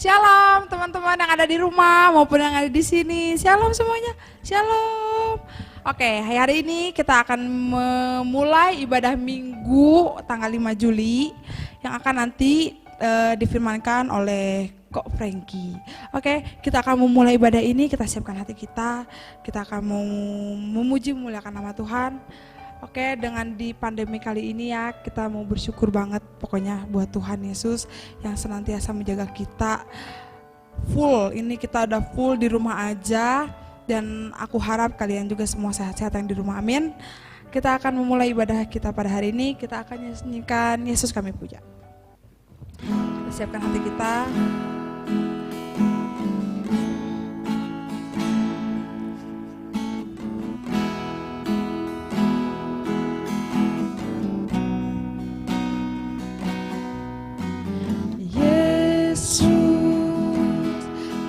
Shalom teman-teman yang ada di rumah maupun yang ada di sini. Shalom semuanya. Shalom. Oke, hari ini kita akan memulai ibadah Minggu tanggal 5 Juli yang akan nanti difirmankan oleh Kok Frankie. Oke, kita akan memulai ibadah ini, kita siapkan hati kita akan memuji memuliakan nama Tuhan. Oke, dengan di pandemi kali ini ya, kita mau bersyukur banget pokoknya buat Tuhan Yesus yang senantiasa menjaga kita full. Ini kita udah full di rumah aja dan aku harap kalian juga semua sehat-sehat yang di rumah, amin. Kita akan memulai ibadah kita pada hari ini, kita akan nyanyikan Yesus Kami Puja. Kita siapkan hati kita.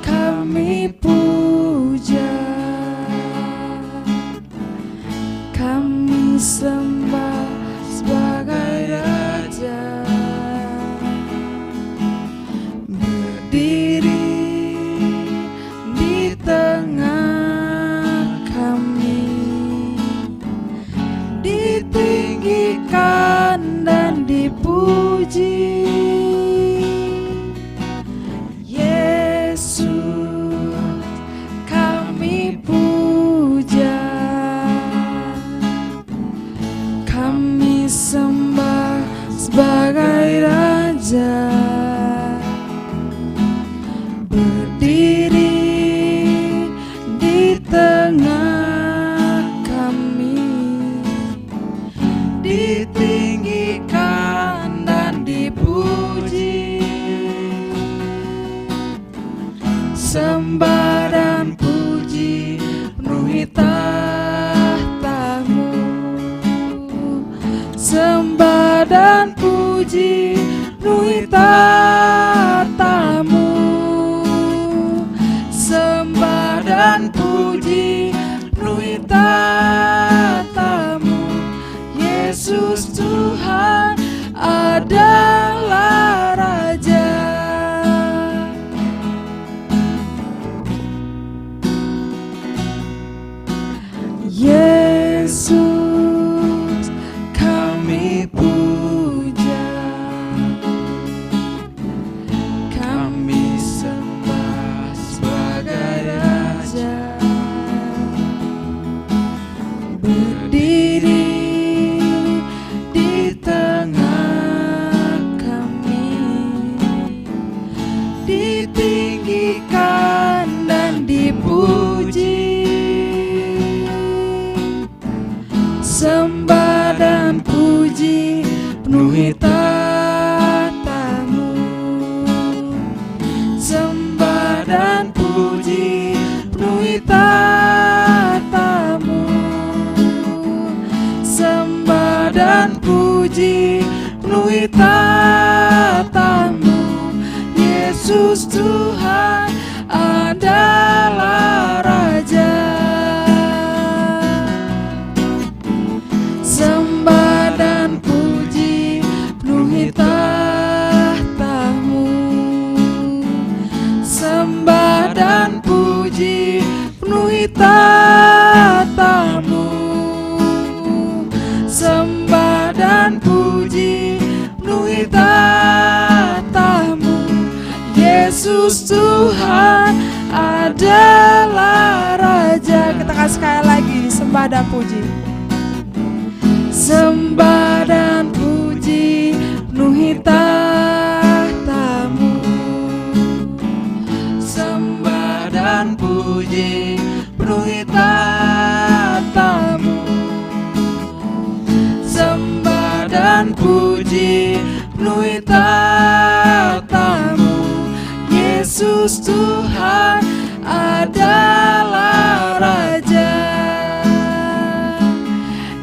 Kami puja, kami sembah sebagai Raja, berdiri di tengah kami, ditinggikan dan dipuji. Sebagai Raja, berdiri di tengah kami, ditinggikan dan dipuji. Sembah dan puji penuhi tahta-Mu. Sembah dan puji penuhi tahta-Mu. Sembah dan puji penuhi tahta-Mu. Yesus Tuhan adalah Raja. Yesus kami puja, kami sembah sebagai Raja, berdiri di tengah kami, ditinggikan dan dipuji. Sembah dan puji penuhi tahta-Mu. Sembah dan puji penuhi tahta-Mu. Sembah dan puji penuhi tahta-Mu. Yesus Tuhan adalah Raja. Sembah dan puji penuhi tahta-Mu. Sembah dan puji penuhi tahta-Mu. Sembah dan puji penuhi tahta-Mu. Yesus Tuhan adalah Raja. Kita kasih sekali lagi, sembah dan puji. Sembah dan puji penuhi tahta-Mu. Sembah dan puji penuhi tahta-Mu. Sembah dan puji penuhi tahta-Mu. Yesus Tuhan adalah Raja.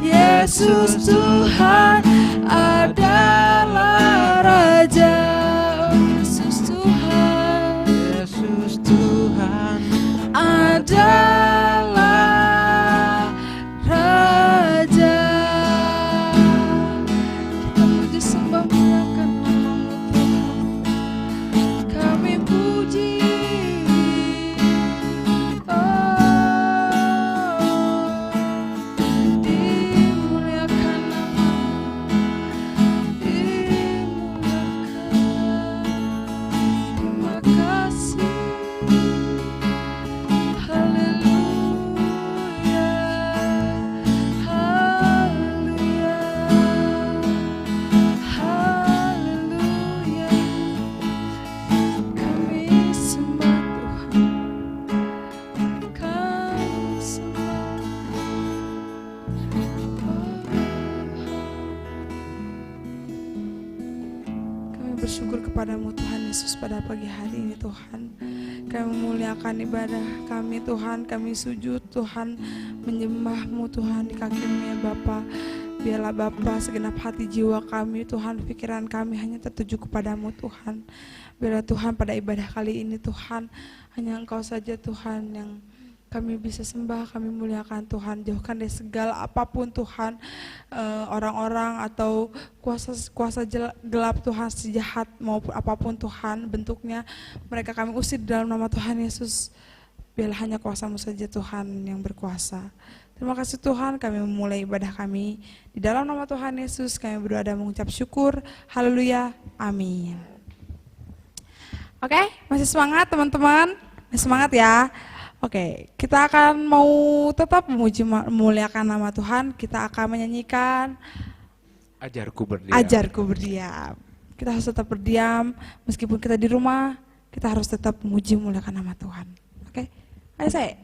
Yesus Tuhan adalah Raja. Yesus Tuhan, Yesus Tuhan adalah Raja. Kita puji sembah muliakan nama-Mu Tuhan. Kami puji bersyukur kepadamu Tuhan Yesus pada pagi hari ini Tuhan. Kami memuliakan ibadah kami Tuhan, kami sujud Tuhan, menyembahmu Tuhan di kaki-Mu ya Bapa. Biarlah Bapa segenap hati jiwa kami Tuhan, pikiran kami hanya tertuju kepadamu Tuhan. Biarlah Tuhan pada ibadah kali ini Tuhan, hanya Engkau saja Tuhan yang kami bisa sembah, kami muliakan Tuhan. Jauhkan dari segala apapun Tuhan, orang-orang atau kuasa gelap Tuhan, sejahat maupun apapun Tuhan bentuknya, mereka kami usir dalam nama Tuhan Yesus. Biarlah hanya kuasa-Mu saja Tuhan yang berkuasa. Terima kasih Tuhan, kami memulai ibadah kami di dalam nama Tuhan Yesus. Kami berdoa dan mengucap syukur. Haleluya, amin. Oke, masih semangat teman-teman? Masih semangat ya? Oke, kita akan mau tetap memuliakan nama Tuhan. Kita akan menyanyikan Ajarku berdiam. Ajarku berdiam. Kita harus tetap berdiam, meskipun kita di rumah, kita harus tetap memuji memuliakan nama Tuhan. Oke, ayo saya.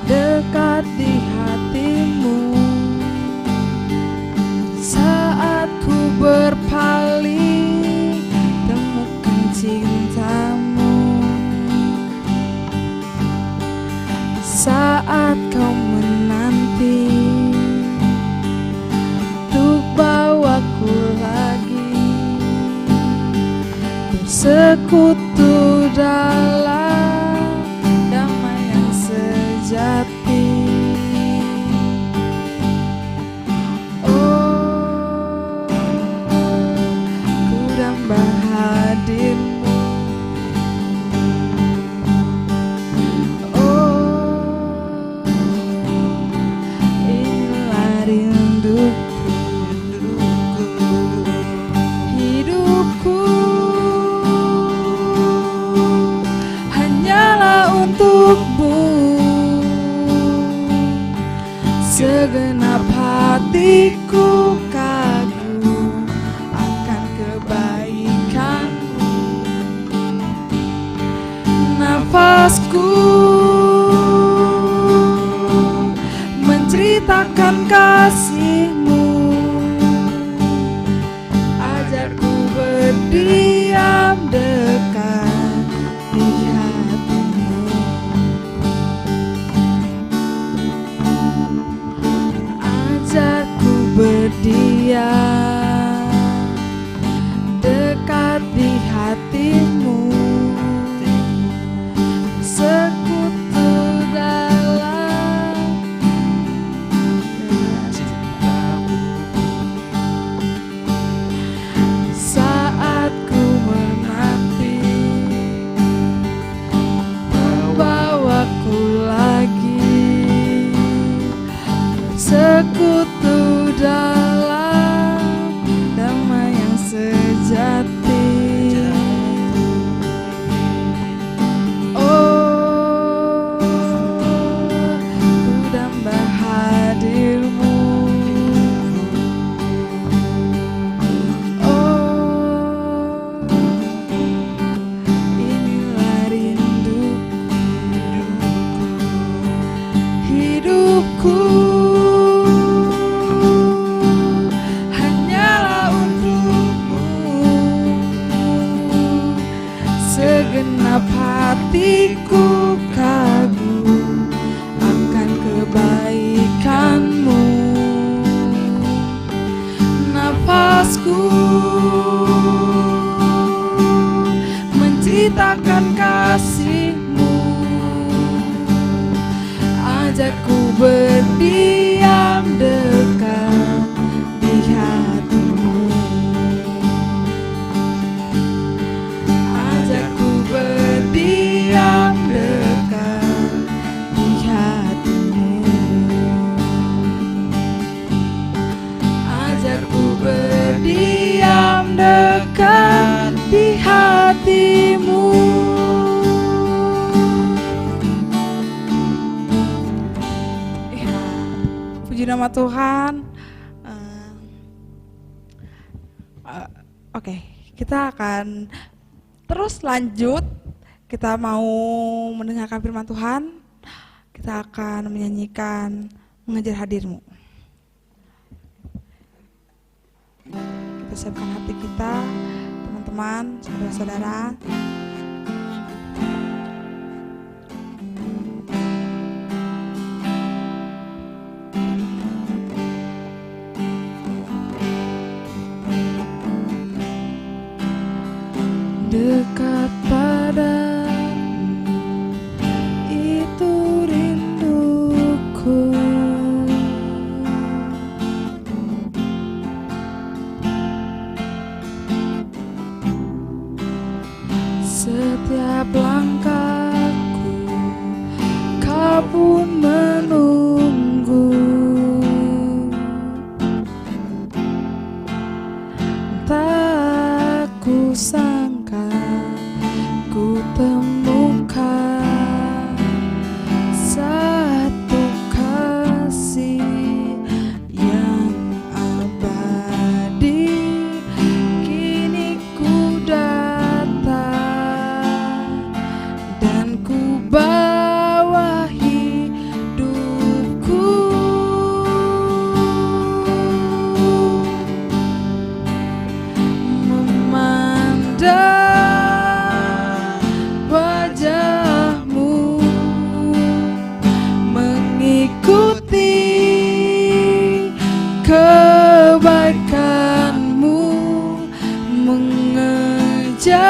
Dekat di hatimu, saat ku berpaling, temukan cintamu. Saat kau menanti untuk bawaku lagi, bersekutu dalam damai yang sejati. Oh, ku dambah hadirmu. Oh, inilah rinduku, hidupku hanyalah untukmu. Segenap hatiku kagum akan kebaikanmu. Nafasku menceritakan kasih-Mu. Ajarku berdiam dekat di hatimu. Ajarku berdiam dekat di hatimu, sekutu dalam saat ku menanti bawaku lagi, sekutu dalam damai yang sejati. Oh, ku dambah hadirmu. Oh, inilah rinduku, hidupku hanyalah untukmu. Segenap hatiku kagum akan kebaikanmu. Nafasku menceritakan kasih-Mu. Ajarku berdiam dekat di hatimu. Ajarku berdiam dekat di hatimu. Ajarku berdiam dekat di hatimu. nama Tuhan. Oke, kita akan terus lanjut. Kita mau mendengarkan firman Tuhan. Kita akan menyanyikan Mengejar Hadir-Mu. Kita siapkan hati kita, teman-teman, saudara-saudara. Dekat padamu, itu rinduku. Setiap langkahku, kau pun menunggu. Tak kusangka ku temukan satu kasih yang abadi. Kini ku datang dan ku bawa hidupku. Memandang wajahmu, mengikuti kebaikanmu, mengejar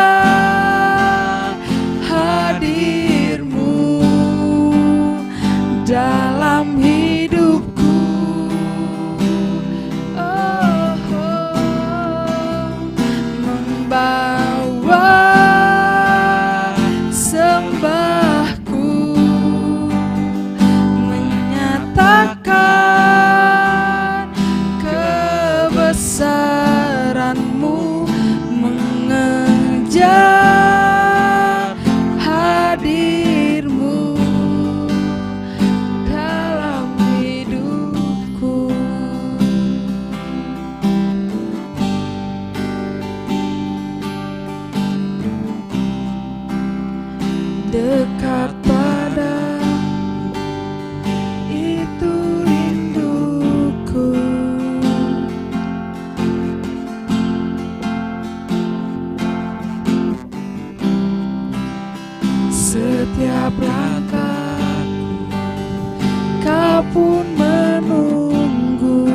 hadirmu dalam hidupku. Oh, membawa sembahku, menyatakan kebesaranmu, mengejar hadirmu dalam hidupku. Dekat padamu, itu rinduku. Setiap langkahku, kau pun menunggu.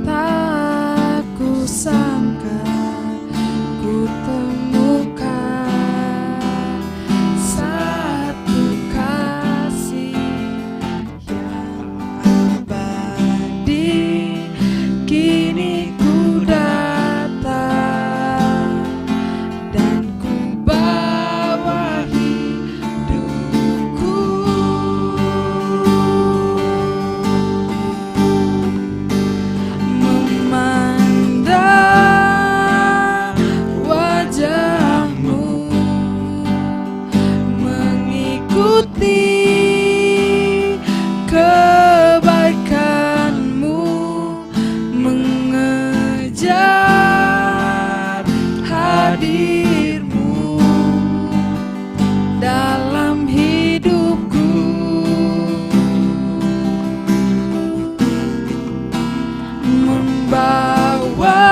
Tak kusangka ku temukan satu kasih yang abadi. Kini ku datang dan ku bawa hidupku. Memandang wajahmu, mengikuti kebaikanmu, mengejar hadirmu dalam hidupku. Membawa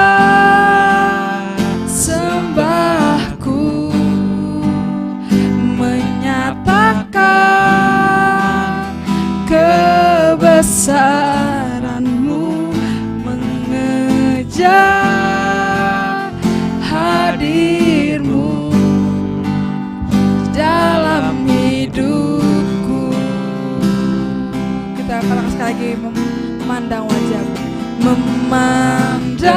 sembahku, menyatakan kebesaranmu, mengejar hadirmu dalam hidupku. Kita ulang sekali lagi, memandang wajahmu. Memandang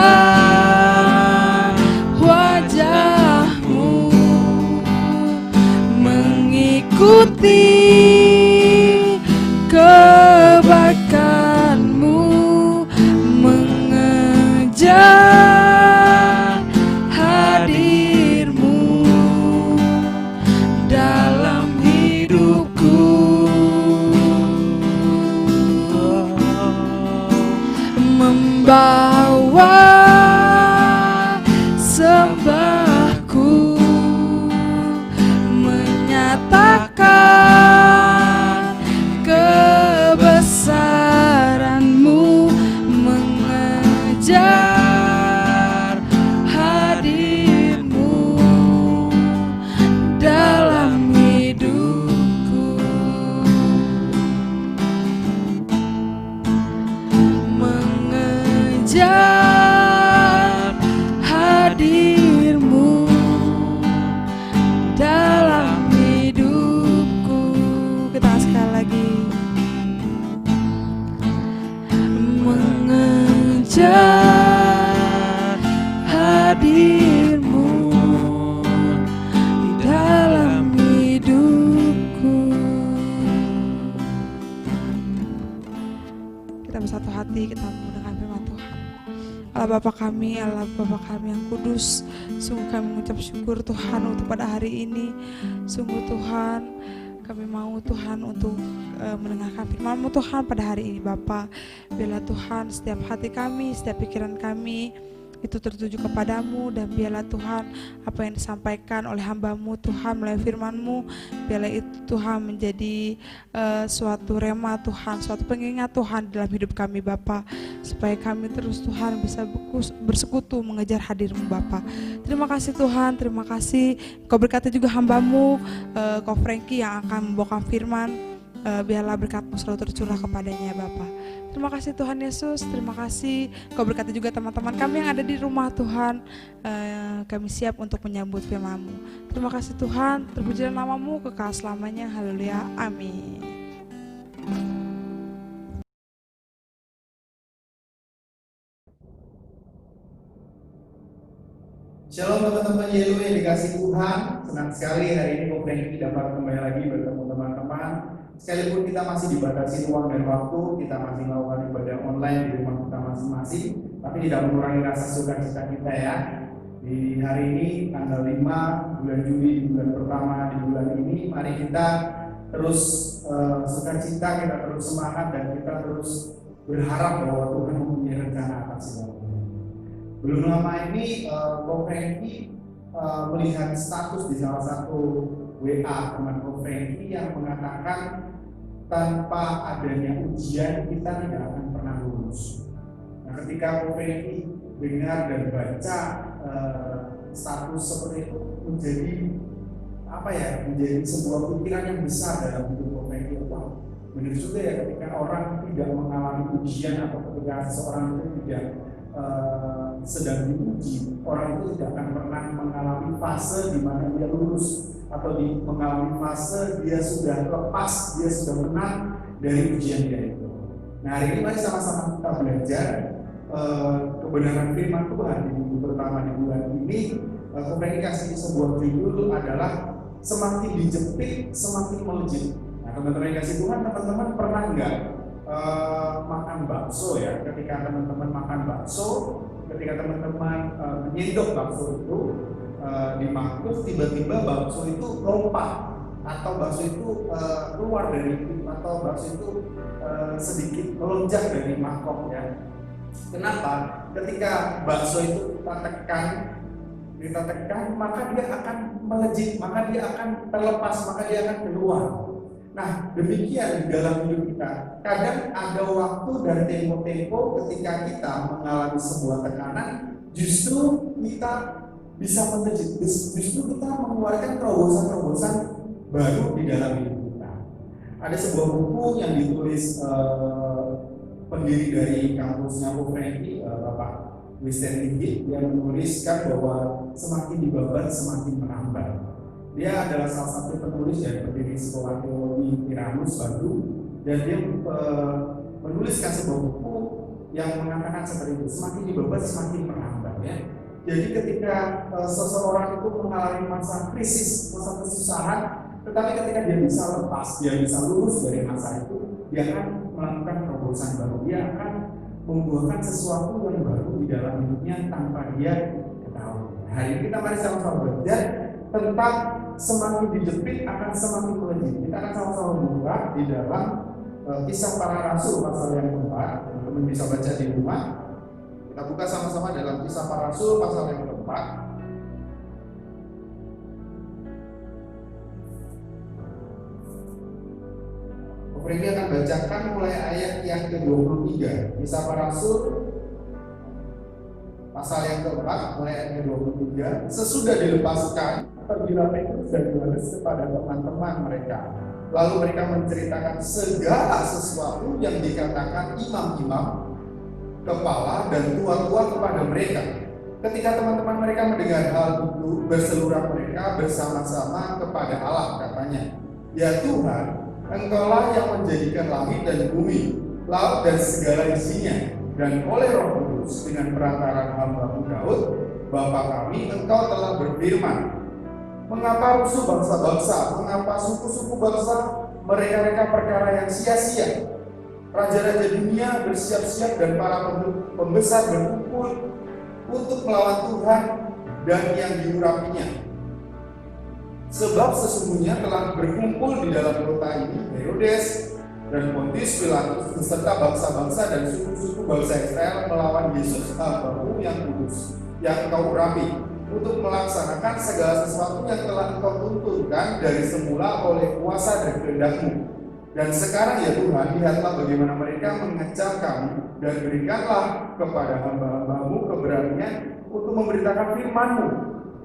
wajahmu, mengikuti kebaikanmu, mengejar hadirmu dalam hidupku. hadirmu dalam hidupku. Kita sekali lagi. Mengejar hadirmu di dalam hidupku. Kita bersatu hati, kita mendengar firman Tuhan. Allah Bapa kami, Allah Bapa kami yang kudus, sungguh kami mengucap syukur Tuhan untuk pada hari ini. Sungguh Tuhan, kami mau Tuhan untuk mendengarkan firman-Mu Tuhan pada hari ini Bapa. Biarlah Tuhan setiap hati kami, setiap pikiran kami itu tertuju kepadamu, dan biarlah Tuhan apa yang disampaikan oleh hamba-Mu Tuhan melalui firman-Mu, biarlah itu Tuhan menjadi suatu rema Tuhan, suatu pengingat Tuhan dalam hidup kami Bapa, supaya kami terus Tuhan bisa bersekutu mengejar hadir-Mu Bapa. Terima kasih Tuhan, terima kasih. Kau berkati juga hamba-Mu Kau Frankie yang akan membawakan firman. Biarlah berkat-Mu selalu tercurah kepadanya Bapa. Terima kasih Tuhan Yesus, terima kasih. Kau berkati juga teman-teman kami yang ada di rumah Tuhan. Kami siap untuk menyambut firman-Mu. Terima kasih Tuhan, terpujilah nama-Mu kekal selamanya. Haleluya, amin. Shalom teman-teman Yelu yang dikasih Tuhan. Senang sekali hari ini Ko Frankie dapat kembali lagi bertemu teman-teman. Sekalipun kita masih dibatasi ruang dan waktu, kita masih melakukan ibadah online di rumah kita masing-masing, tapi tidak mengurangi rasa sukacita kita ya. Di hari ini tanggal 5 bulan Juli, bulan pertama di bulan ini, mari kita terus sukacita, kita terus semangat, dan kita terus berharap bahwa Tuhan mempunyai rencana atas segala. Belum lama ini Ko Frankie melihat status di salah satu WA teman Ko Frankie yang mengatakan tanpa adanya ujian kita tidak akan pernah lulus. Nah, ketika Ko Frankie dengar dan baca status seperti itu, menjadi sebuah pikiran yang besar dalam hidup Ko Frankie. Wah, benar juga ya, ketika orang tidak mengalami ujian atau ketika seseorang itu tidak sedang diuji, orang itu tidak akan pernah mengalami fase di mana dia lulus, atau mengalami fase dia sudah lepas, dia sudah menang dari ujian dia itu. Nah, hari ini mari sama-sama kita belajar kebenaran firman Tuhan di minggu pertama di bulan ini. Komunikasi sebuah judul adalah semakin dijepit semakin melejit. Nah, teman-teman yang kasih Tuhan, teman-teman pernah nggak makan bakso ya? Ketika teman-teman makan bakso, ketika teman-teman menyendok bakso itu di mangkuk, tiba-tiba bakso itu lompat, atau bakso itu keluar dari, atau bakso itu sedikit melonjak dari mangkok ya. Kenapa? Ketika bakso itu kita tekan, maka dia akan melejit, maka dia akan terlepas, maka dia akan keluar. Nah, demikian di dalam hidup kita. Kadang ada waktu dan tempo-tempo ketika kita mengalami sebuah tekanan, justru kita bisa melejit, justru kita mengeluarkan terobosan-terobosan baru di dalam hidup kita. Ada sebuah buku yang ditulis pendiri dari kampusnya Ko Frankie, Bapak Winston Tinggi, yang menuliskan bahwa semakin dibabat semakin menambah. Dia adalah salah satu penulis dari pendiri sekolah teologi Tiramus Bandung, dan dia menuliskan sebuah buku yang mengatakan seperti itu, semakin dibabat semakin menambah ya. Jadi ketika seseorang itu mengalami masa krisis, masa kesusahan, tetapi ketika dia bisa lepas, dia bisa lulus dari masa itu, dia akan melakukan terobosan baru, dia akan membuahkan sesuatu yang baru di dalam hidupnya tanpa dia ketahui. Hari ini kita mari sama-sama belajar tentang semakin dijepit akan semakin melejit. Kita akan sama-sama buka di dalam Kisah Para Rasul pasal yang keempat. Teman-teman bisa baca di rumah. Kita buka sama-sama dalam Kisah Para Rasul pasal yang keempat. Frankie akan bacakan mulai ayat yang ke-23. Kisah Para Rasul pasal yang keempat mulai ayat ke-23. Sesudah dilepaskan, pergilah Petrus dan Yohanes kepada teman-teman mereka. Lalu mereka menceritakan segala sesuatu yang dikatakan imam-imam, kepala dan tua-tua kepada mereka. Ketika teman-teman mereka mendengar hal itu, berseluruh mereka bersama-sama kepada Allah, katanya, "Ya Tuhan, Engkaulah yang menjadikan langit dan bumi, laut dan segala isinya, dan oleh Roh Kudus dengan perantaraan hamba-Mu Daud, Bapa kami, Engkau telah berfirman, mengapa rusuh bangsa-bangsa, mengapa suku-suku bangsa mereka-reka perkara yang sia-sia? Raja-raja dunia bersiap-siap dan para pembesar berkumpul untuk melawan Tuhan dan yang diurapinya. Sebab sesungguhnya telah berkumpul di dalam kota ini Herodes dan Pontius Pilatus beserta bangsa-bangsa dan suku-suku bangsa Israel melawan Yesus hamba-Mu yang kudus, yang Engkau urapi, untuk melaksanakan segala sesuatu yang telah Engkau tuntunkan dari semula oleh kuasa dan kehendak-Mu. Dan sekarang ya Tuhan, lihatlah bagaimana mereka mengecam kami, dan berikanlah kepada hamba-hamba-Mu keberanian untuk memberitakan firman-Mu.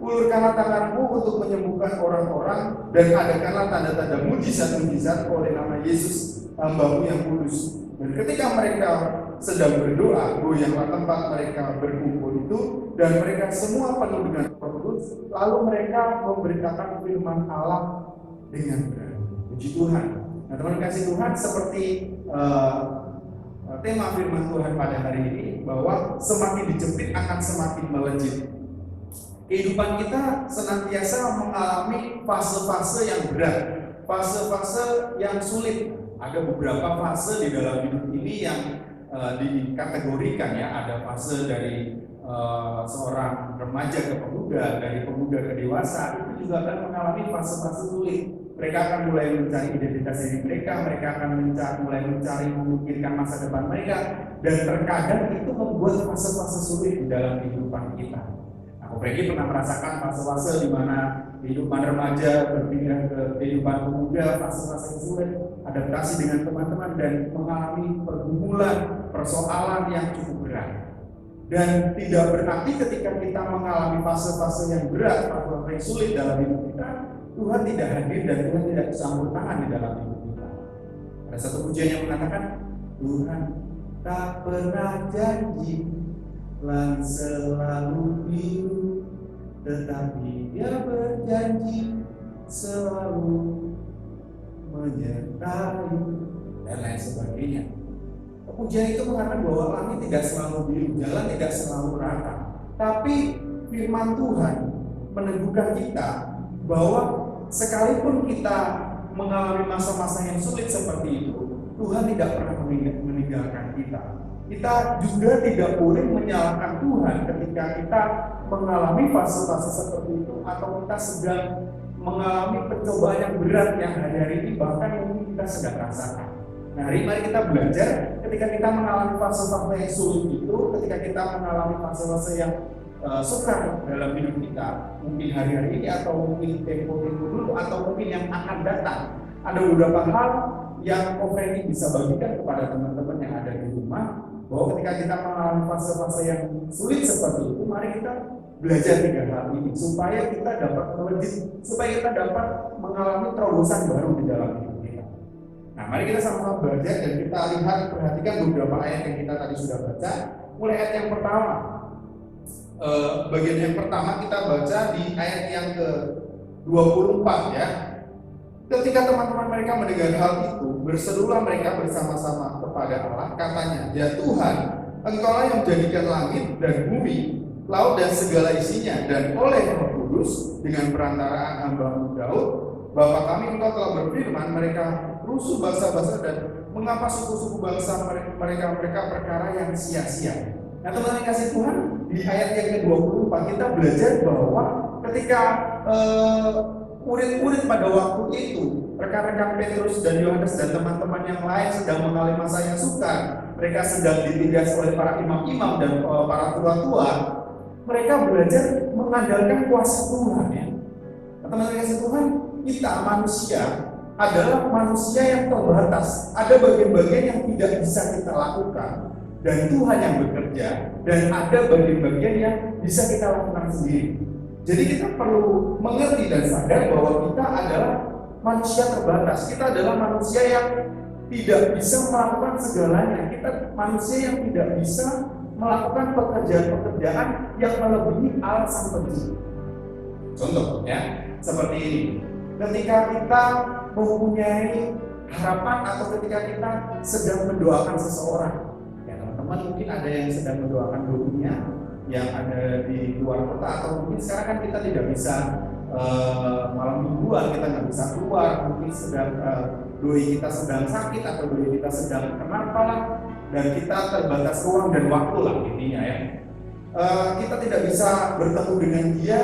Ulurkanlah tangan-Mu untuk menyembuhkan orang-orang, dan adakanlah tanda-tanda mujizat-mujizat oleh nama Yesus hamba-Mu yang kudus." Dan ketika mereka sedang berdoa, goyanglah tempat mereka berkumpul itu, dan mereka semua penuh dengan Roh Kudus. Lalu mereka memberitakan firman Allah dengan berani. Puji Tuhan. Nah, teman kasih Tuhan, seperti tema firman Tuhan pada hari ini, bahwa semakin dijepit akan semakin melejit. Kehidupan kita senantiasa mengalami fase-fase yang berat, fase-fase yang sulit. Ada beberapa fase di dalam hidup ini yang dikategorikan, ya. Ada fase dari seorang remaja ke pemuda, dari pemuda ke dewasa. Itu juga akan mengalami fase-fase sulit. Mereka akan mulai mencari identitas diri mereka akan mulai mencari memikirkan masa depan mereka, dan terkadang itu membuat fase-fase sulit di dalam kehidupan kita. Aku pernah merasakan fase-fase di mana kehidupan remaja berpindah ke kehidupan pemuda, fase-fase sulit, adaptasi dengan teman-teman, dan mengalami pergumulan, persoalan yang cukup berat. Dan tidak berarti ketika kita mengalami fase-fase yang berat, fase-fase yang sulit dalam hidup kita, Tuhan tidak hadir dan Tuhan tidak campur tangan di dalam hidup kita. Ada satu pujian yang mengatakan, Tuhan tak pernah janji langit selalu biru, tetapi Dia berjanji selalu menyertai, dan lain sebagainya. Pujian itu mengatakan bahwa langit tidak selalu biru, jalan tidak selalu rata, tapi firman Tuhan meneguhkan kita bahwa sekalipun kita mengalami masa-masa yang sulit seperti itu, Tuhan tidak pernah meninggalkan kita. Kita juga tidak boleh menyalahkan Tuhan ketika kita mengalami fase-fase seperti itu, atau kita sedang mengalami pencobaan yang berat yang hari-hari ini bahkan mungkin kita sedang rasakan. Nah, mari kita belajar ketika kita mengalami fase-fase yang sulit itu, ketika kita mengalami fase-fase yang sukar dalam hidup kita, mungkin hari-hari ini atau mungkin tempo-tempo dulu atau mungkin yang akan datang. Ada beberapa hal yang Ofeni bisa bagikan kepada teman-teman yang ada di rumah, bahwa ketika kita mengalami fase-fase yang sulit seperti itu, mari kita belajar 3 hal ini supaya kita dapat melejit, supaya kita dapat mengalami terobosan baru di dalam hidup kita. Nah, mari kita sama-sama belajar dan kita lihat, perhatikan beberapa ayat yang kita tadi sudah baca. Mulai ayat yang pertama. Bagian yang pertama kita baca di ayat yang ke-24, ya. Ketika teman-teman mereka mendengar hal itu, berserulah mereka bersama-sama kepada Allah, katanya, "Ya Tuhan, Engkaulah yang menjadikan langit dan bumi, laut dan segala isinya, dan oleh Roh Kudus dengan perantaraan hamba-Mu Daud, Bapa kami, Engkau telah berfirman, mereka rusuh bangsa-bangsa, dan mengapa suku-suku bangsa mereka perkara yang sia-sia." Nah, teman-teman kasih Tuhan, di ayat yang ke-24 kita belajar bahwa ketika murid-murid pada waktu itu, rekan-rekan Petrus dan Yohanes dan teman-teman yang lain sedang mengalami masa yang sukar, mereka sedang ditindas oleh para imam-imam dan para tua-tua, mereka belajar mengandalkan kuasa Tuhan, ya. Teman-teman kasih Tuhan, kita manusia adalah manusia yang terbatas. Ada bagian-bagian yang tidak bisa kita lakukan, dan Tuhan yang bekerja, dan ada bagian-bagian yang bisa kita lakukan sendiri. Jadi kita perlu mengerti dan sadar bahwa kita adalah manusia terbatas. Kita adalah manusia yang tidak bisa melakukan segalanya. Kita manusia yang tidak bisa melakukan pekerjaan-pekerjaan yang melebihi Allah Sang Pencipta. Contoh ya, seperti ini. Ketika kita mempunyai harapan atau ketika kita sedang mendoakan seseorang, ya teman-teman mungkin ada yang sedang mendoakan dulunya yang ada di luar kota, atau mungkin sekarang kan kita tidak bisa malam mingguan, kita nggak bisa keluar, mungkin sedang doi kita sedang sakit atau doi kita sedang kenapa lah, dan kita terbatas ruang dan waktu lah intinya ya. Kita tidak bisa bertemu dengan dia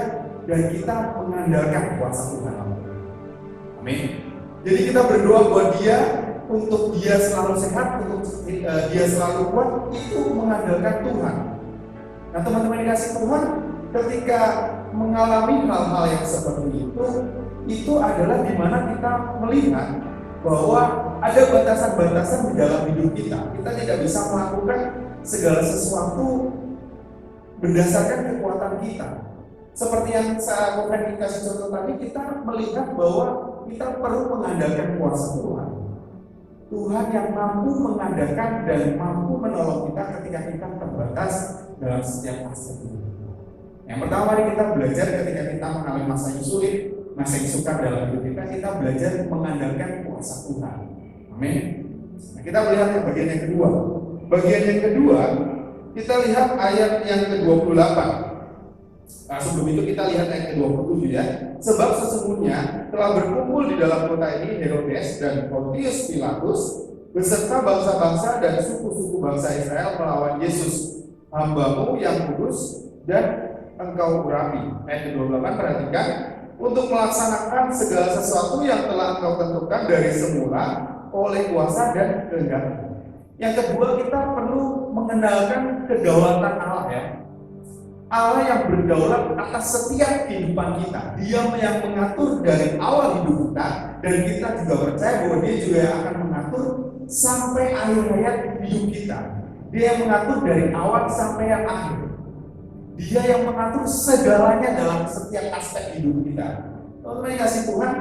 dan kita mengandalkan kuasa Tuhan. Amin. Jadi kita berdoa buat dia, untuk dia selalu sehat, untuk dia selalu kuat, itu mengandalkan Tuhan. Nah teman-teman dikasih Tuhan, ketika mengalami hal-hal yang seperti itu adalah dimana kita melihat bahwa ada batasan-batasan di dalam hidup kita. Kita tidak bisa melakukan segala sesuatu berdasarkan kekuatan kita. Seperti yang saya akan kasih contoh tadi, kita melihat bahwa kita perlu mengandalkan kuasa Tuhan. Tuhan yang mampu mengadakan dan mampu menolong kita ketika kita terbatas dalam setiap aspek hidup. Yang pertama, mari kita belajar ketika kita mengalami masa yang sulit, masa yang sukar dalam hidup kita belajar mengandalkan kuasa Tuhan. Amin. Nah, kita melihat bagian yang kedua. Bagian yang kedua, kita lihat ayat yang ke-28. Nah, sebelum itu kita lihat ayat ke-27 ya. Sebab sesungguhnya telah berkumpul di dalam kota ini Herodes dan Pontius Pilatus beserta bangsa-bangsa dan suku-suku bangsa Israel melawan Yesus, hamba-Mu yang kudus dan Engkau urapi. Ayat ke-28, perhatikan, untuk melaksanakan segala sesuatu yang telah Engkau tentukan dari semula oleh kuasa dan kehendak. Yang kedua, kita perlu mengenalkan kedaulatan Allah ya. Allah yang berdaulat atas setiap kehidupan kita. Dia yang mengatur dari awal hidup kita, dan kita juga percaya bahwa Dia juga yang akan mengatur sampai akhir hayat hidup kita. Dia yang mengatur dari awal sampai yang akhir. Dia yang mengatur segalanya dalam setiap aspek hidup kita. Teman-teman kasih Tuhan,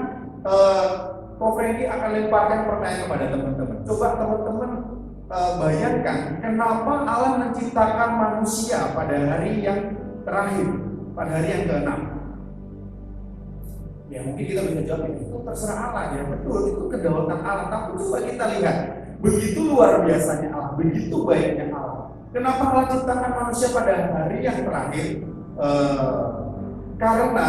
Ko Frenkie akan lemparkan pertanyaan kepada teman-teman. Coba teman-teman bayangkan, kenapa Allah menciptakan manusia pada hari yang terakhir, pada hari yang ke-6? Ya mungkin kita bisa jawab itu terserah Allah ya, betul itu kedaulatan Allah. Tapi coba kita lihat, begitu luar biasanya Allah, begitu baiknya Allah. Kenapa Allah ciptakan manusia pada hari yang terakhir? Karena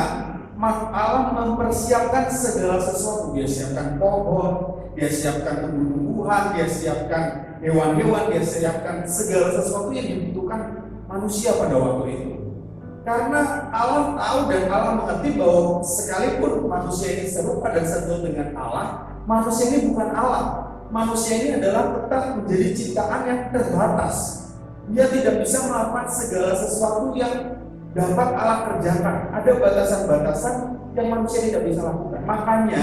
Allah mempersiapkan segala sesuatu. Dia siapkan pohon, Dia siapkan tumbuh-tumbuhan, Dia siapkan hewan-hewan, Dia siapkan segala sesuatu yang dibutuhkan manusia pada waktu itu. Karena Allah tahu dan Allah mengerti bahwa sekalipun manusia ini serupa dan satu dengan Allah, manusia ini bukan Allah. Manusia ini adalah tetap menjadi ciptaan yang terbatas. Dia tidak bisa melakukan segala sesuatu yang dapat Allah kerjakan. Ada batasan-batasan yang manusia tidak bisa lakukan. Makanya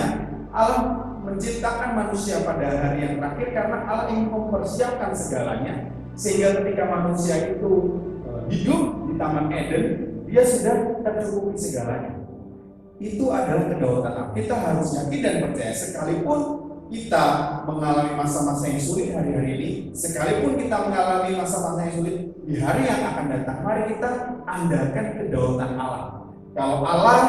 Allah menciptakan manusia pada hari yang terakhir karena Allah ingin mempersiapkan segalanya, sehingga ketika manusia itu hidup di Taman Eden, dia sudah tercukupi segalanya. Itu adalah kedaulatan Allah. Kita harus yakin dan percaya, sekalipun kita mengalami masa-masa yang sulit hari-hari ini, sekalipun kita mengalami masa-masa yang sulit di hari yang akan datang, mari kita andalkan kedaulatan Allah. Kalau Allah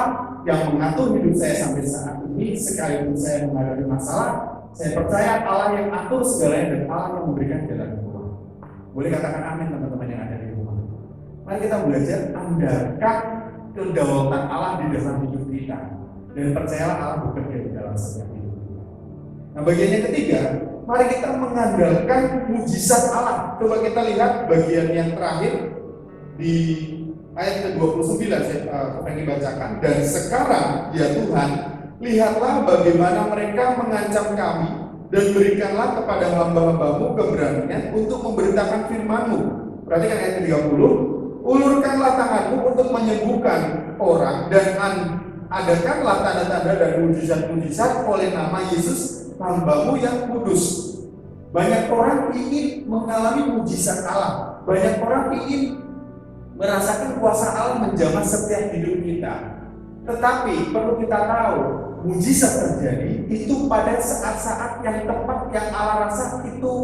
yang mengatur hidup saya sampai saat ini, sekalipun saya menghadapi masalah, saya percaya Allah yang atur segalanya dan Allah yang memberikan jalan keluar. Boleh katakan amin teman-teman yang ada di rumah. Mari kita belajar andalkan kedaulatan Allah di dalam hidup kita, dan percayalah Allah bekerja di dalam setiap hidup. Nah, bagian yang ketiga, mari kita mengandalkan mujizat Allah. Coba kita lihat bagian yang terakhir di ayat ke-29, saya ingin bacakan. Dan sekarang ya Tuhan, lihatlah bagaimana mereka mengancam kami, dan berikanlah kepada hamba-hambamu keberanian untuk memberitakan firman-Mu. Perhatikan ayat ke-30, ulurkanlah tanganmu untuk menyembuhkan orang, dan adakanlah tanda-tanda dan mujizat-mujizat oleh nama Yesus, hamba-Mu yang kudus. Banyak orang ingin mengalami mujizat Allah. Banyak orang ingin merasakan kuasa Allah menjamah setiap hidup kita. Tetapi perlu kita tahu, mujizat terjadi itu pada saat-saat yang tepat, yang Allah rasa itu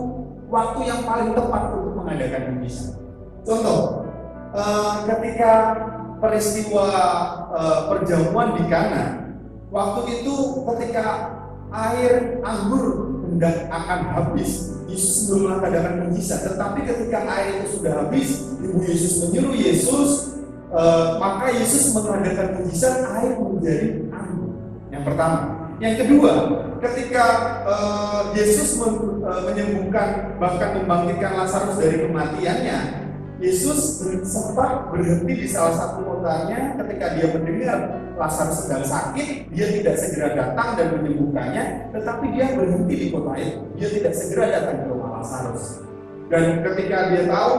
waktu yang paling tepat untuk mengadakan mujizat. Contoh, ketika peristiwa perjamuan di Kana, waktu itu ketika air anggur hendak akan habis, Yesus belum mengadakan mujizat. Tetapi ketika air itu sudah habis, Ibu Yesus menyuruh Yesus, maka Yesus mengadakan mujizat, air menjadi anggur. Yang pertama. Yang kedua, ketika Yesus menyembuhkan bahkan membangkitkan Lazarus dari kematiannya, Yesus sempat berhenti di salah satu kotanya. Ketika dia mendengar Lazarus sedang sakit, dia tidak segera datang dan menyembuhkannya, tetapi dia berhenti di kota itu. Dia tidak segera datang ke rumah Lazarus. Dan ketika dia tahu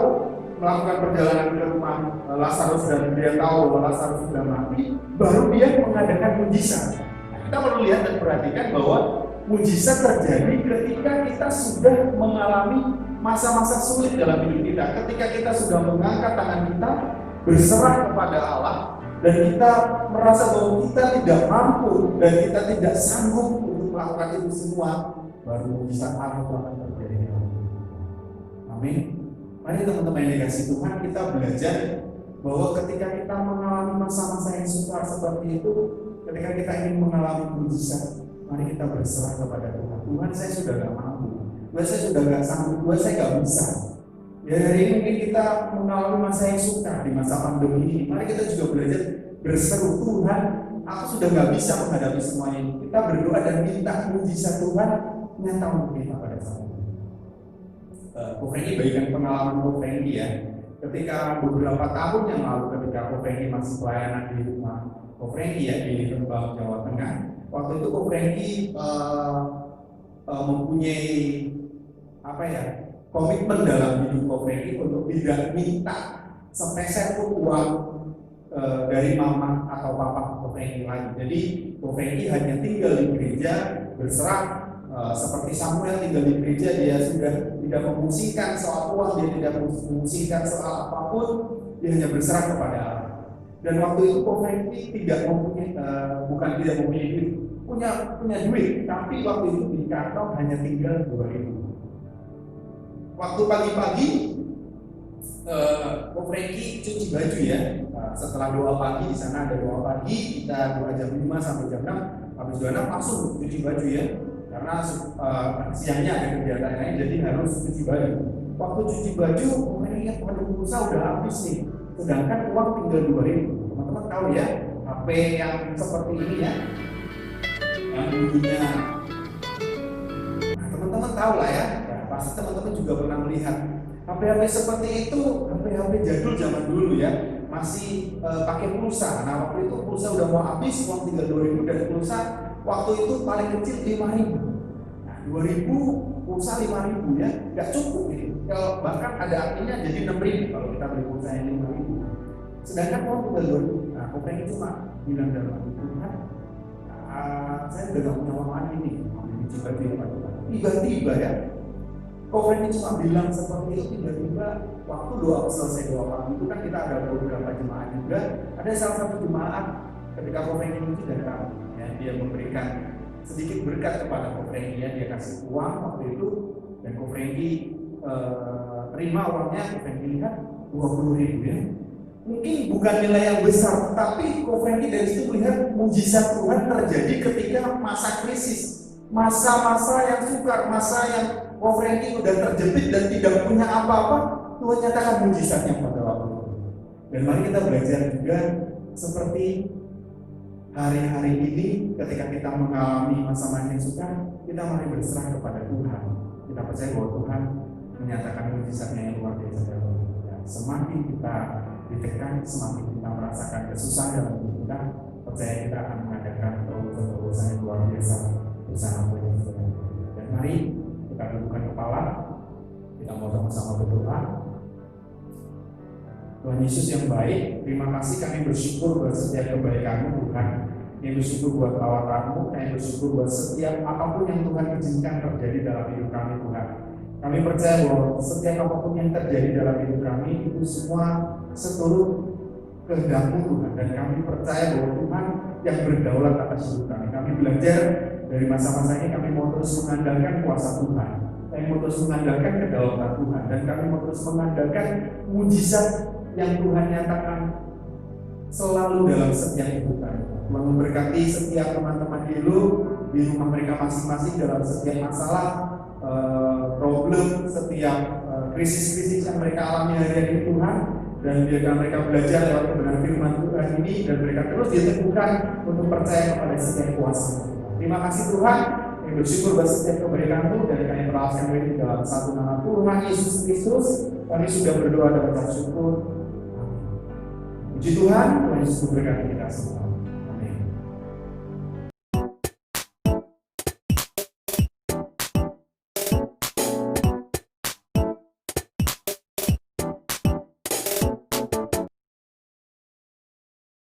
melakukan perjalanan ke rumah Lazarus dan dia tahu bahwa Lazarus sudah mati, baru dia mengadakan mujizat. Kita perlu lihat dan perhatikan bahwa mujizat terjadi ketika kita sudah mengalami masa-masa sulit dalam hidup kita. Ketika kita sudah mengangkat tangan kita, berserah kepada Allah, dan kita merasa bahwa kita tidak mampu dan kita tidak sanggup untuk melakukan itu semua, baru mujizat Allah akan terjadi. Amin. Mari teman-teman yang dikasih Tuhan, kita belajar bahwa ketika kita mengalami masa-masa yang sukar seperti itu, ketika kita ingin mengalami mujizat, mari kita berserah kepada Tuhan. Tuhan, saya sudah gak mampu, Tuhan saya sudah gak sanggup, Tuhan saya gak bisa. Ya, hari ini mungkin kita mengalami masa yang sukar di masa pandemi ini. Mari kita juga belajar berseru, Tuhan, aku sudah gak bisa menghadapi semua ini. Kita berdoa dan minta mujizat Tuhan nyata untuk kita pada saat ini. Ko Frenkie bagikan pengalaman Ko Frenkie ya. Ketika beberapa tahun yang lalu, ketika Ko Frenkie masih pelayanan di rumah Ko Frenkie ya di Rembang, Jawa Tengah. Waktu itu Ko Frenkie mempunyai komitmen dalam hidup Ko Frenkie untuk tidak minta sepeser pun uang dari mama atau papa Ko Frenkie lagi. Jadi Ko Frenkie hanya tinggal di gereja, berserah seperti Samuel tinggal di gereja. Dia sudah tidak memusingkan soal uang, dia tidak memusingkan soal apapun, dia hanya berserah kepada Allah. Dan waktu itu Ko Frenkie tidak mempunyai, bukan tidak mempunyai duit, punya duit, tapi waktu itu di kantong hanya tinggal 2.000. Waktu pagi-pagi, Ko Frenkie cuci baju ya. Setelah doa pagi, di sana ada doa pagi, kita doa jam 5 sampai jam 6, habis doa 6 langsung cuci baju ya. Karena siangnya ada kegiatan lain, jadi harus cuci baju. Waktu cuci baju, Ko Frenkie ingat, waduh pulsa udah habis nih. Sedangkan uang tinggal 2.000. Teman-teman tahu ya, HP yang seperti ini ya, yang bunyinya, teman-teman tahu lah ya, pasti teman-teman juga pernah melihat HP-HP seperti itu, HP-HP jadul zaman dulu ya, masih pakai pulsa. Nah waktu itu pulsa udah mau habis, uang tinggal 2.000 dan pulsa waktu itu paling kecil 5.000. Nah 2.000 pulsa 5.000 ya, nggak cukup gitu. Kalau bahkan ada artinya jadi 6.000 kalau kita beli pulsa yang 5.000. Sedangkan uang tinggal 2.000. Nah Ko Frenkie cuma bilang dalam hati, Tuhan, saya udah gak punya uang lagi nih, tiba-tiba ya, Ko Frenkie cuma bilang seperti itu. Tiba-tiba waktu selesai doa pagi itu kan kita ada beberapa jemaat juga. Ada salah satu jemaat ketika Ko Frenkie itu datang ya, dia memberikan sedikit berkat kepada Ko Frenkie ya, dia kasih uang waktu itu dan Ko Frenkie terima uangnya. Ko Frenkie lihat 20.000 ya. Mungkin bukan nilai yang besar, tapi Ko Frenkie dari situ melihat mujizat Tuhan terjadi ketika masa krisis, masa-masa yang sukar, masa yang Ko Frenkie udah terjepit dan tidak punya apa-apa. Tuhan nyatakan mujizatnya pada waktu itu. Dan mari kita belajar juga seperti hari-hari ini, ketika kita mengalami masa-masa yang sukar, kita mari berserah kepada Tuhan. Kita percaya bahwa Tuhan menyatakan mujizatnya yang luar biasa dalam hidup kita. Semakin kita ditekan, semakin kita merasakan kesusahan dalam hidup kita, percaya kita akan mengadakan terobosan yang luar biasa bersama Tuhan. Dan mari kita dudukkan kepala, kita mau sama-sama berdoa. Tuhan Yesus yang baik, terima kasih, kami bersyukur buat setiap kebaikan-Mu Tuhan. Kami bersyukur buat perawatan-Mu, kami bersyukur buat setiap apapun yang Tuhan izinkan terjadi dalam hidup kami Tuhan. Kami percaya bahwa setiap apapun yang terjadi dalam hidup kami itu semua seturut kehendak-Mu Tuhan. Dan kami percaya bahwa Tuhan yang berdaulat atas hidup kami. Kami belajar dari masa-masa ini, kami mau terus mengandalkan kuasa Tuhan. kami mau terus mengandalkan kedaulatan Tuhan, dan kami mau terus mengandalkan mujizat yang Tuhan nyatakan selalu dalam setiap kehidupan. Tuhan memberkati setiap teman-teman di rumah mereka masing-masing dalam setiap masalah, problem, setiap krisis-krisis yang mereka alami hari-hari Tuhan, dan biarkan mereka belajar lewat kebenaran firman Tuhan ini, dan mereka terus diteguhkan untuk percaya kepada setiap kuasa. Terima kasih Tuhan, kami bersyukur buat setiap kebaikan Tuhan, dan kami berhasil di dalam satu nama Tuhan Yesus Kristus. Kami sudah berdoa dan berucap syukur. Puji Tuhan, Tuhan Yesus memberkati kita semua.